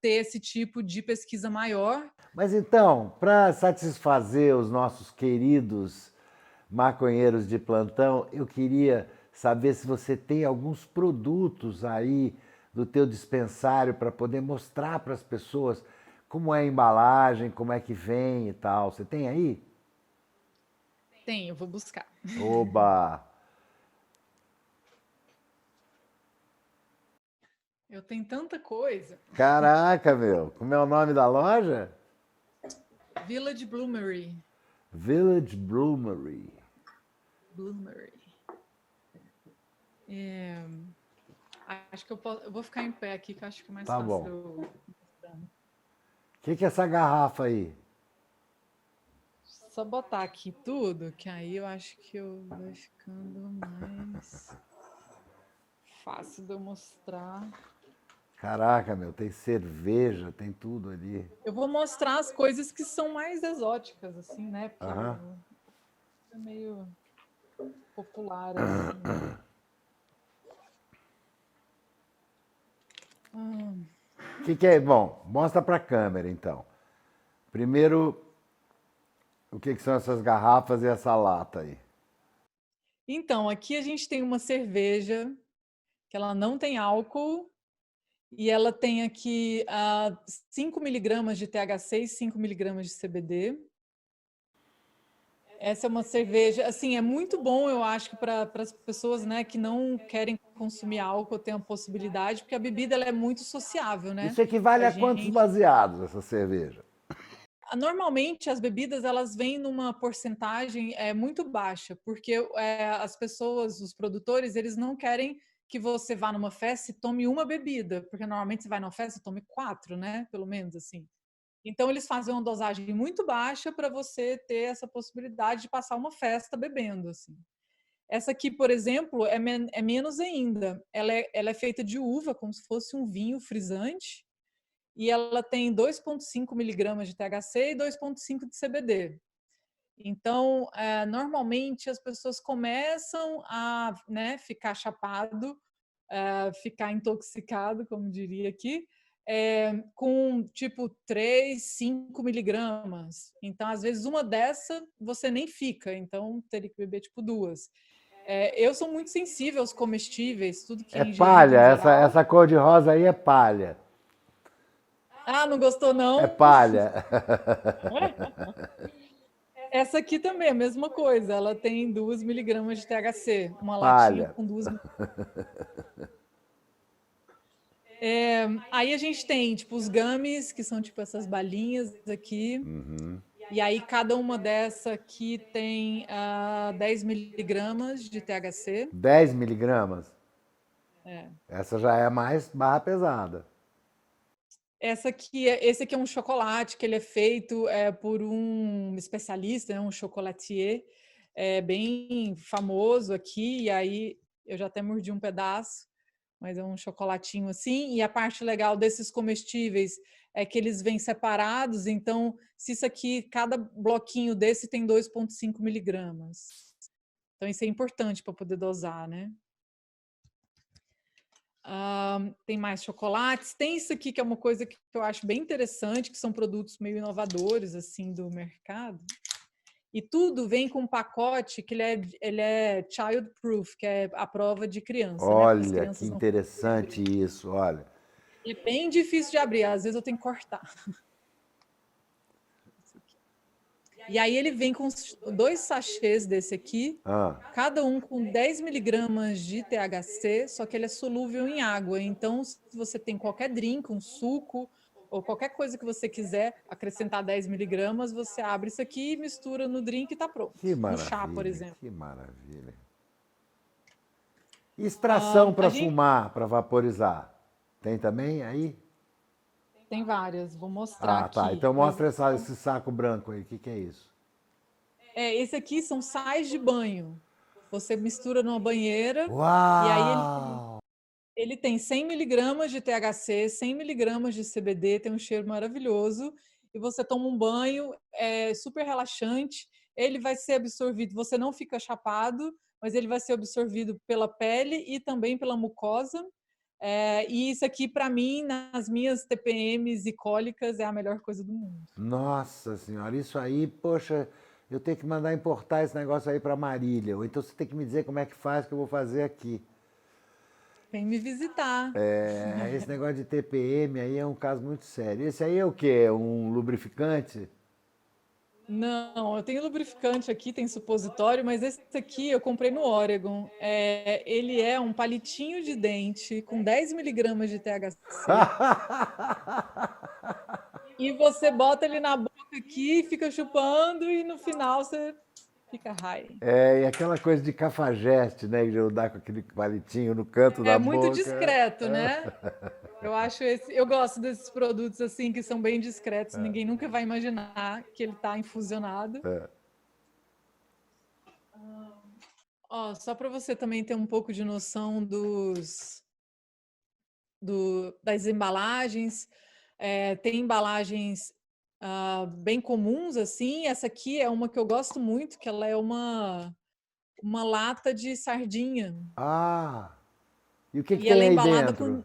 ter esse tipo de pesquisa maior. Mas então, para satisfazer os nossos queridos maconheiros de plantão, eu queria saber se você tem alguns produtos aí do teu dispensário para poder mostrar para as pessoas como é a embalagem, como é que vem e tal. Você tem aí? Tem, eu vou buscar. Oba! Eu tenho tanta coisa. Caraca, meu! Como é o nome da loja? Village Bloomery. Village Bloomery. Bloomery. Acho que eu vou ficar em pé aqui, que eu acho que é mais Tá fácil bom. eu. O que é essa garrafa aí? Só botar aqui tudo, que aí eu acho que eu vai ficando mais fácil de eu mostrar. Caraca, meu, tem cerveja, tem tudo ali. Eu vou mostrar as coisas que são mais exóticas, assim, né? Porque Aham. é meio popular, assim. O que é? Bom, mostra para a câmera então. Primeiro, o que são essas garrafas e essa lata aí? Então, aqui a gente tem uma cerveja que ela não tem álcool e ela tem aqui 5 miligramas de THC e 5 miligramas de CBD. Essa é uma cerveja, assim, é muito bom, eu acho, que para as pessoas, né, que não querem consumir álcool, tem a possibilidade, porque a bebida ela é muito sociável, né? Isso equivale A a quantos gente, baseados essa cerveja? normalmente as bebidas elas vêm numa porcentagem muito baixa, porque as pessoas, os produtores, eles não querem que você vá numa festa e tome uma bebida, porque normalmente você vai numa festa e tome 4, né? Pelo menos assim. Então, eles fazem uma dosagem muito baixa para você ter essa possibilidade de passar uma festa bebendo. Assim. Essa aqui, por exemplo, é menos ainda. Ela é feita de uva, como se fosse um vinho frisante, e ela tem 2,5 miligramas de THC e 2,5 de CBD. Então, normalmente as pessoas começam a ficar chapado, ficar intoxicado, como diria aqui, com tipo 3, 5 miligramas. Então, às vezes, uma dessa você nem fica, então teria que beber tipo duas. Eu sou muito sensível aos comestíveis, tudo que É é ingerido palha, em geral. essa cor de rosa aí é palha. Ah, não gostou É não? palha. Essa aqui também é a mesma coisa, ela tem 2 miligramas de THC, uma latinha Palha. com 2. Aí a gente tem, tipo, os gummies, que são tipo essas balinhas aqui. E aí cada uma dessa aqui tem 10 miligramas de THC. 10 miligramas? É. Essa já é mais barra pesada. Esse aqui é um chocolate que ele é feito por um especialista, né, um chocolatier, bem famoso aqui. E aí eu já até mordi um pedaço, mas é um chocolatinho assim. E a parte legal desses comestíveis é que eles vêm separados. Então, se isso aqui, cada bloquinho desse tem 2,5 miligramas. Então, isso é importante para poder dosar, né? Tem mais chocolates. Tem isso aqui que é uma coisa que eu acho bem interessante, que são produtos meio inovadores assim do mercado. E tudo vem com um pacote que ele é child proof, que é a prova de criança, né? Para as Olha que crianças não. interessante isso, olha. É bem difícil de abrir, às vezes eu tenho que cortar. E aí ele vem com 2 sachês desse aqui, cada um com 10 miligramas de THC, só que ele é solúvel em água. Então, se você tem qualquer drink, um suco, ou qualquer coisa que você quiser acrescentar 10 miligramas, você abre isso aqui, mistura no drink e está pronto. Que No chá, por maravilha, exemplo. que maravilha. Extração para gente fumar, para vaporizar. Tem também aí? tem várias, vou mostrar aqui. Tá. Então Mas mostra esse saco branco aí. O que é isso? esse aqui são sais de banho. Você mistura numa banheira e aí Uau! ele tem 100 miligramas de THC, 100 miligramas de CBD, tem um cheiro maravilhoso. E você toma um banho, é super relaxante. Ele vai ser absorvido, você não fica chapado, mas ele vai ser absorvido pela pele e também pela mucosa. E isso aqui, para mim, nas minhas TPMs e cólicas, é a melhor coisa do mundo. Nossa senhora, isso aí, poxa, eu tenho que mandar importar esse negócio aí para Marília. Ou então você tem que me dizer como é que faz que eu vou fazer aqui. Vem me visitar. Esse negócio de TPM aí é um caso muito sério. Esse aí é o quê? É um lubrificante? Não, eu tenho lubrificante aqui, tem supositório, mas esse aqui eu comprei no Oregon. Ele é um palitinho de dente com 10 miligramas de THC. E você bota ele na boca aqui, fica chupando e no final você fica high. E aquela coisa de cafajeste, né? De andar com aquele palitinho no canto da É boca. muito discreto, né? Eu gosto desses produtos assim que são bem discretos. Ninguém nunca vai imaginar que ele está infusionado. Só para você também ter um pouco de noção das embalagens. Tem embalagens bem comuns assim. Essa aqui é uma que eu gosto muito, que ela é uma lata de sardinha. E o que E tem ela é aí embalada dentro?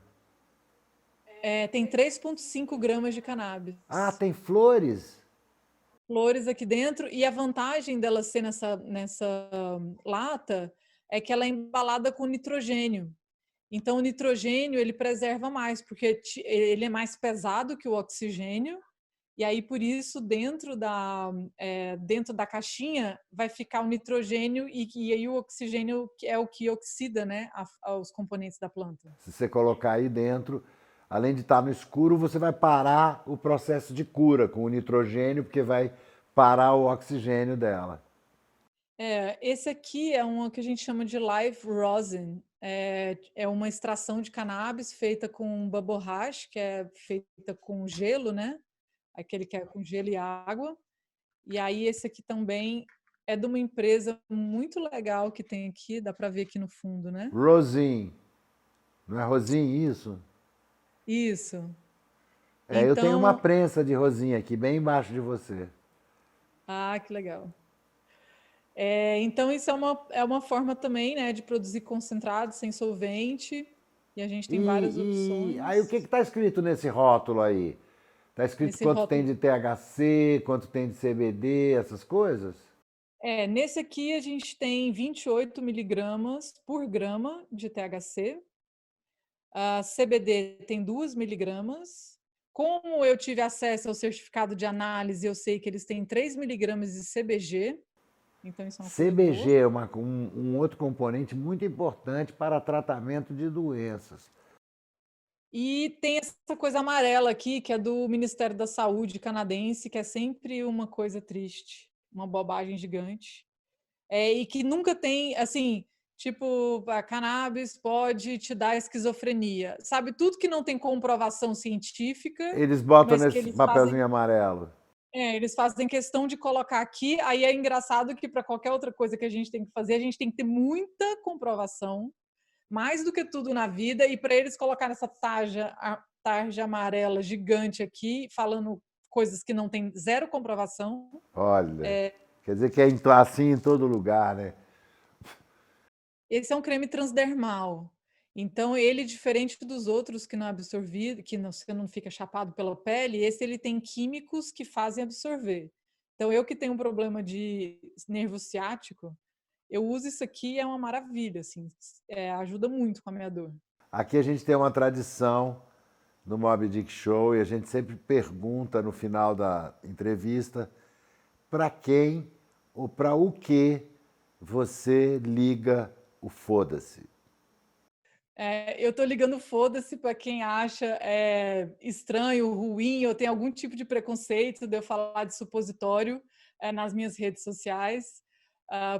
tem 3,5 gramas de cannabis. Tem flores? Flores aqui dentro. E a vantagem dela ser nessa lata é que ela é embalada com nitrogênio. Então, o nitrogênio ele preserva mais, porque ele é mais pesado que o oxigênio. E aí, por isso, dentro da caixinha vai ficar o nitrogênio e aí o oxigênio é o que oxida, né, os componentes da planta. Se você colocar aí dentro, além de estar no escuro, você vai parar o processo de cura com o nitrogênio, porque vai parar o oxigênio dela. Esse aqui é uma que a gente chama de live rosin. É uma extração de cannabis feita com bubble hash, que é feita com gelo, né? Aquele que é com gelo e água. E aí esse aqui também é de uma empresa muito legal que tem aqui, dá para ver aqui no fundo, né? Rosin. Não é rosin isso? Isso. Eu tenho uma Então, prensa de rosin aqui, bem embaixo de você. que legal. Então, isso é uma forma também, né, de produzir concentrado sem solvente. E a gente tem várias opções. Aí o que está escrito nesse rótulo aí? Está escrito Nesse quanto tem rótulo. de THC, quanto tem de CBD, essas coisas? Nesse aqui a gente tem 28 miligramas por grama de THC. A CBD tem 2 miligramas. Como eu tive acesso ao certificado de análise, eu sei que eles têm 3 miligramas de CBG. Então, isso é uma coisa boa. CBG é um outro componente muito importante para tratamento de doenças. E tem essa coisa amarela aqui, que é do Ministério da Saúde canadense, que é sempre uma coisa triste, uma bobagem gigante. E que nunca tem, assim, tipo, a cannabis pode te dar esquizofrenia. Sabe, tudo que não tem comprovação científica, Eles botam mas que nesse papelzinho amarelo. eles fazem questão de colocar aqui. Aí é engraçado que para qualquer outra coisa que a gente tem que fazer, a gente tem que ter muita comprovação, mais do que tudo na vida, e para eles colocarem essa tarja amarela gigante aqui, falando coisas que não tem zero comprovação. Olha, quer dizer que é assim em todo lugar, né? Esse é um creme transdermal. Então, ele, diferente dos outros que não absorvido, que não, você não fica chapado pela pele, esse ele tem químicos que fazem absorver. Então, eu que tenho um problema de nervo ciático, eu uso isso aqui, é uma maravilha, assim, ajuda muito com a minha dor. Aqui a gente tem uma tradição no Moby Dick Show e a gente sempre pergunta no final da entrevista para quem ou para o que você liga o foda-se. Eu tô ligando foda-se para quem acha estranho, ruim, ou tem algum tipo de preconceito de eu falar de supositório nas minhas redes sociais,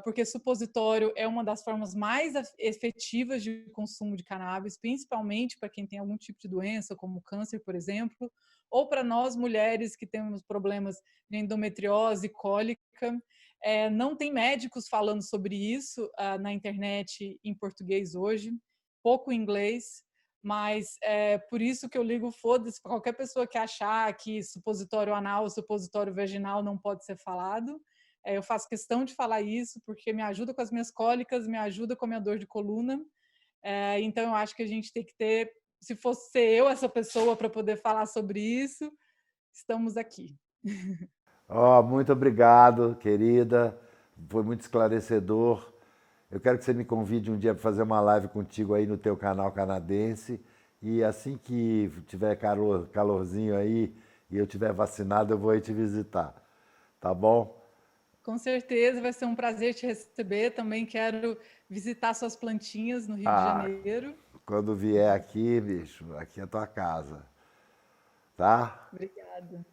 porque supositório é uma das formas mais efetivas de consumo de cannabis, principalmente para quem tem algum tipo de doença, como câncer, por exemplo, ou para nós mulheres que temos problemas de endometriose, cólica. Não tem médicos falando sobre isso na internet em português hoje, pouco inglês, mas é por isso que eu ligo foda-se para qualquer pessoa que achar que supositório anal ou supositório vaginal não pode ser falado. Eu faço questão de falar isso porque me ajuda com as minhas cólicas, me ajuda com a minha dor de coluna. Então eu acho que a gente tem que ter, se fosse ser eu essa pessoa para poder falar sobre isso, estamos aqui. Muito obrigado, querida. Foi muito esclarecedor. Eu quero que você me convide um dia para fazer uma live contigo aí no teu canal canadense. E assim que tiver calorzinho aí e eu tiver vacinado, eu vou aí te visitar. Tá bom? Com certeza, vai ser um prazer te receber. Também quero visitar suas plantinhas no Rio de Janeiro. Quando vier aqui, bicho, aqui é a tua casa. Tá? Obrigada.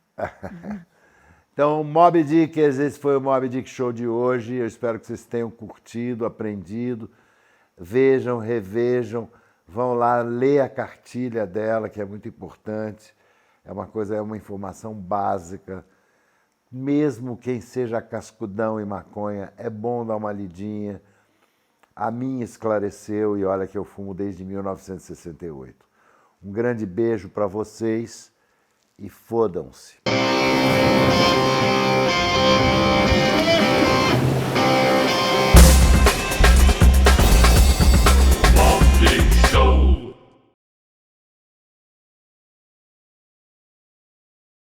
Então, Moby Dickers, esse foi o Moby Dick Show de hoje. Eu espero que vocês tenham curtido, aprendido. Vejam, revejam, vão lá ler a cartilha dela, que é muito importante. É uma informação básica. Mesmo quem seja cascudão e maconha, é bom dar uma lidinha. A minha esclareceu e olha que eu fumo desde 1968. Um grande beijo para vocês e fodam-se.